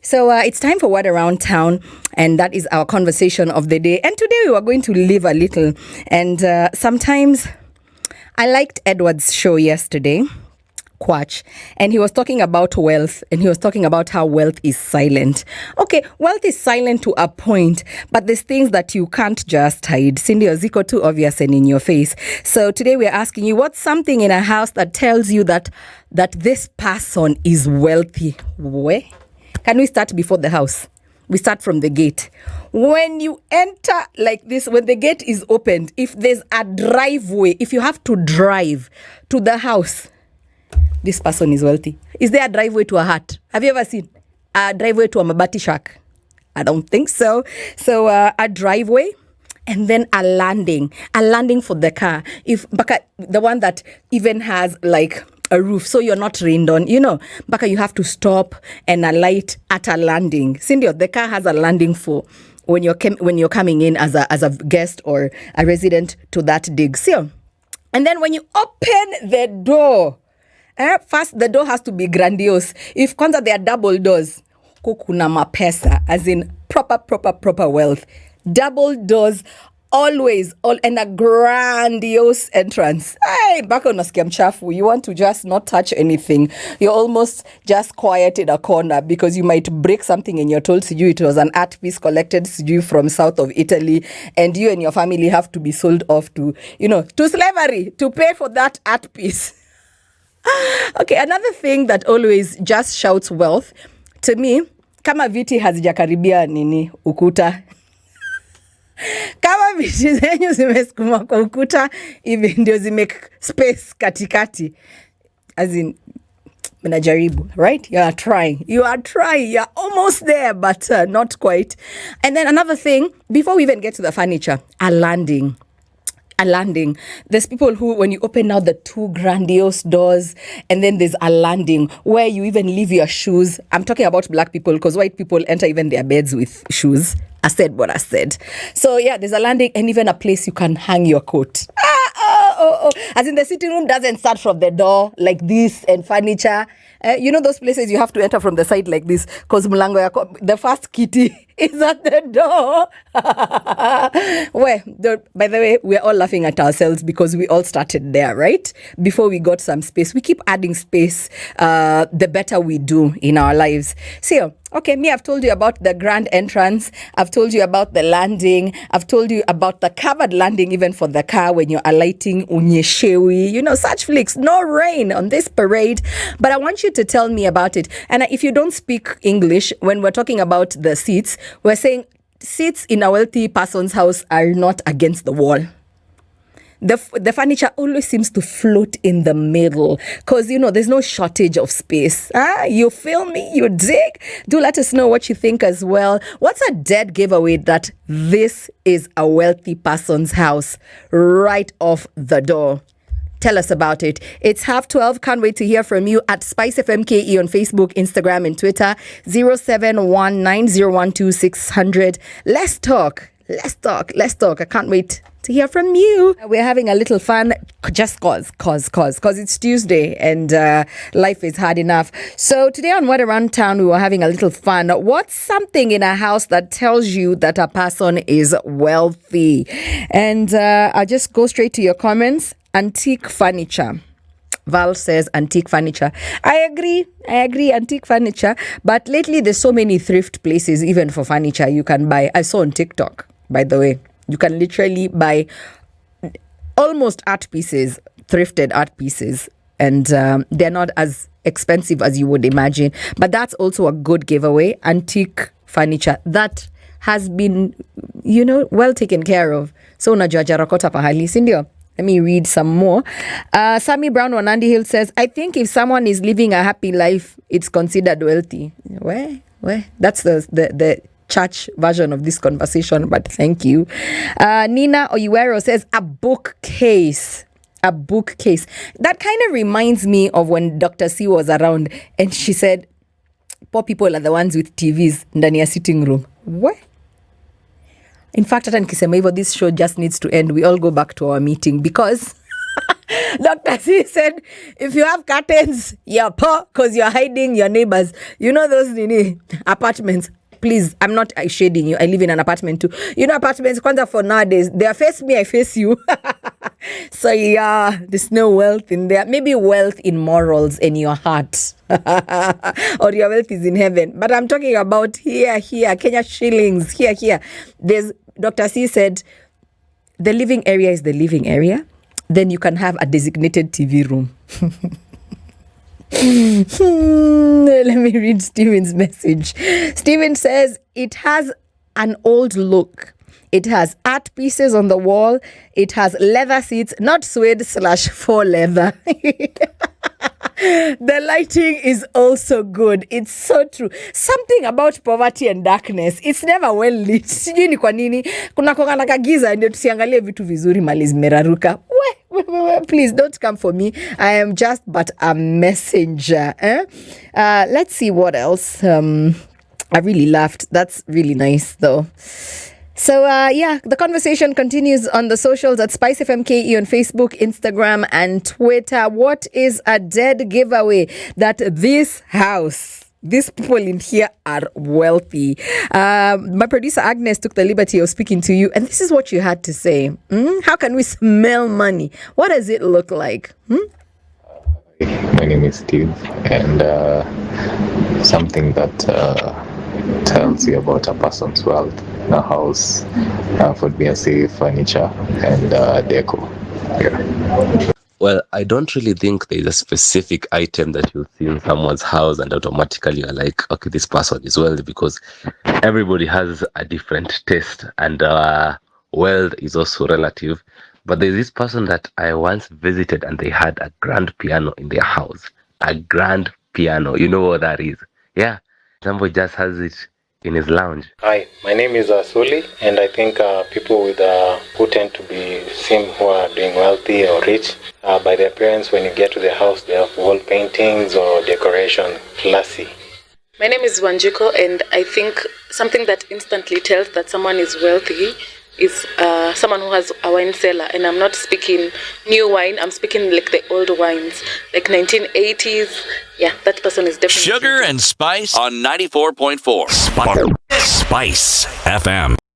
So it's time for What Around Town, and that is our conversation of the day. And today we are going to live a little. And sometimes I liked Edward's show yesterday, Quatch, and he was talking about wealth, and he was talking about how wealth is silent. Okay, wealth is silent to a point, but there's things that you can't just hide. Cindy or Zico, too obvious and in your face. So today we're asking you, what's something in a house that tells you that this person is wealthy? Where? Can we start before the house? We start from the gate. When you enter like this, when the gate is opened, if there's a driveway, if you have to drive to the house, this person is wealthy. Is there a driveway to a hut? Have you ever seen a driveway to a mabati shack? I don't think so. So a driveway and then a landing for the car. If Baka, the one that even has like a roof, so you're not rained on, Baka, you have to stop and alight at a landing. Cindy, the car has a landing for when you're coming in as a guest or a resident to that dig. So, and then when you open the door, first, the door has to be grandiose. If kwanza there are double doors, kuna mapesa, as in proper wealth. Double doors, always, and a grandiose entrance. Hey, baka unasikia mchafu. You want to just not touch anything. You're almost just quiet in a corner because you might break something and you're told sijui it was an art piece collected sijui from south of Italy, and you and your family have to be sold off to slavery to pay for that art piece. Okay, another thing that always just shouts wealth to me, kama viti hazijakaribia nini ukuta. Kama viti zenyu zimesukuma kwa ukuta, hivi ndio zimake space katikati. As in, mnajaribu, right? You are trying. You're almost there, but not quite. And then another thing, before we even get to the furniture, a landing. There's people who, when you open now the two grandiose doors, and then there's a landing where you even leave your shoes. I'm talking about black people because white people enter even their beds with shoes. I said what I said. So yeah, there's a landing and even a place you can hang your coat. As in the sitting room doesn't start from the door like this and furniture. Those places you have to enter from the side like this because the first kitty is at the door. By the way, we're all laughing at ourselves because we all started there, right? Before we got some space. We keep adding space, the better we do in our lives. So, okay, I've told you about the grand entrance. I've told you about the landing. I've told you about the covered landing even for the car when you're alighting, unyeshewi, such flicks. No rain on this parade. But I want you to tell me about it. And if you don't speak English, when we're talking about the seats, we're saying seats in a wealthy person's house are not against the wall. The furniture always seems to float in the middle because, there's no shortage of space. You feel me? You dig? Do let us know what you think as well. What's a dead giveaway that this is a wealthy person's house right off the door? Tell us about it. It's 12:30. Can't wait to hear from you at SpiceFMKE on Facebook, Instagram, and Twitter. 0719012600. Let's talk. I can't wait to hear from you. We're having a little fun just cause it's Tuesday and life is hard enough. So today on What Around Town, we were having a little fun. What's something in a house that tells you that a person is wealthy? And I'll just go straight to your comments. Antique furniture. Val says antique furniture. I agree, antique furniture. But lately there's so many thrift places even for furniture you can buy. I saw on TikTok, by the way. You can literally buy almost art pieces, thrifted art pieces. And they're not as expensive as you would imagine. But that's also a good giveaway. Antique furniture. That has been, well taken care of. So unajua jarakota pahali, sindio? Let me read some more. Sammy Brown on Andy Hill says, I think if someone is living a happy life, it's considered wealthy. Where? That's the church version of this conversation, but thank you. Nina Oyuero says, a bookcase. That kind of reminds me of when Dr. C was around and she said, poor people are the ones with TVs ndani ya sitting room. What? In fact, hata nikisema hivyo, this show just needs to end. We all go back to our meeting because Dr. C said, if you have curtains, you're poor because you're hiding your neighbors. You know those apartments. Please, I'm not shading you. I live in an apartment too. You know, apartments, kwanza for nowadays, they face me, I face you. So yeah, there's no wealth in there. Maybe wealth in morals in your heart. Or your wealth is in heaven. But I'm talking about here, Kenya shillings, here. There's, Dr. C said, the living area is the living area. Then you can have a designated TV room. Let me read Steven's message. Steven says, it has an old look. It has art pieces on the wall. It has leather seats, not suede / faux leather. The lighting is also good. It's so true. Something about poverty and darkness. It's never well lit. Sijui ni kwa nini. Kuna kongana kagiza ndio tusiangalie vitu vizuri mali zimeraruka. Please don't come for me. I am just but a messenger. Let's see what else. I really laughed. That's really nice though. So, the conversation continues on the socials at Spice FM KE on Facebook, Instagram, and Twitter. What is a dead giveaway? That this house, these people in here are wealthy. My producer Agnes took the liberty of speaking to you, and this is what you had to say. How can we smell money? What does it look like? My name is Steve, and something that tells you about a person's wealth: a house, would be furniture, and deco. Yeah. Well, I don't really think there's a specific item that you'll see in someone's house and automatically you're like, okay, this person is wealthy, because everybody has a different taste, and wealth is also relative. But there's this person that I once visited and they had a grand piano in their house. A grand piano. You know what that is? Yeah. Somebody just has it in his lounge. Hi, my name is Suli, and I think people with who tend to be seen who are doing wealthy or rich by their appearance, when you get to their house, they have wall paintings or decoration, classy. My name is Wanjiku, and I think something that instantly tells that someone is wealthy is someone who has a wine cellar. And I'm not speaking new wine, I'm speaking like the old wines, like 1980s. Yeah, that person is definitely... Sugar and Spice on 94.4. Spice FM.